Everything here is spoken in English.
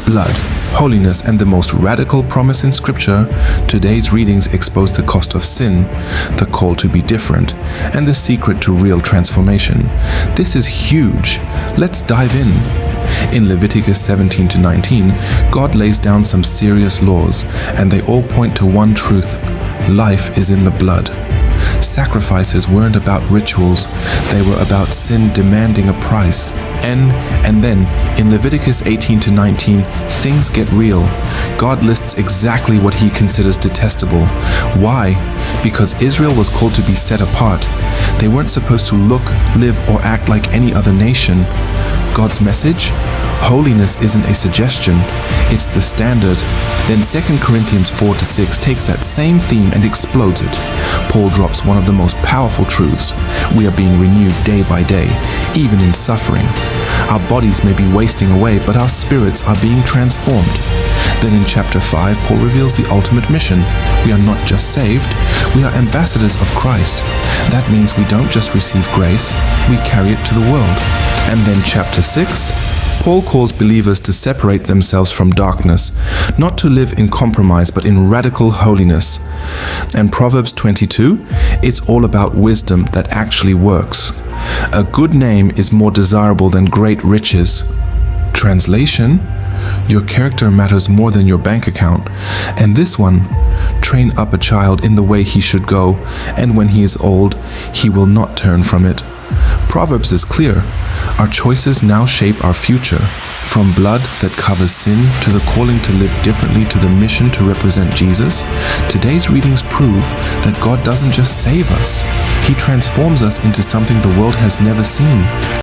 blood, holiness, and the most radical promise in Scripture, today's readings expose the cost of sin, the call to be different, and the secret to real transformation. This is huge. Let's dive in. In Leviticus 17 to 19, God lays down some serious laws, and they all point to one truth: life is in the blood. Sacrifices weren't about rituals, they were about sin demanding a price. And then, in Leviticus 18 to 19, things get real. God lists exactly what he considers detestable. Why? Because Israel was called to be set apart. They weren't supposed to look, live, or act like any other nation. God's message? Holiness isn't a suggestion, it's the standard. Then 2 Corinthians 4 to 6 takes that same theme and explodes it. Paul drops one of the most powerful truths: we are being renewed day by day, even in suffering. Our bodies may be wasting away, but our spirits are being transformed. Then in chapter 5, Paul reveals the ultimate mission. We are not just saved, we are ambassadors of Christ. That means we don't just receive grace, we carry it to the world. And then chapter 6, Paul calls believers to separate themselves from darkness, not to live in compromise but in radical holiness. And Proverbs 22, it's all about wisdom that actually works. A good name is more desirable than great riches. Translation: your character matters more than your bank account. And this one: train up a child in the way he should go, and when he is old, he will not turn from it. Proverbs is clear. Our choices now shape our future. From blood that covers sin to the calling to live differently to the mission to represent Jesus, today's readings prove that God doesn't just save us, he transforms us into something the world has never seen.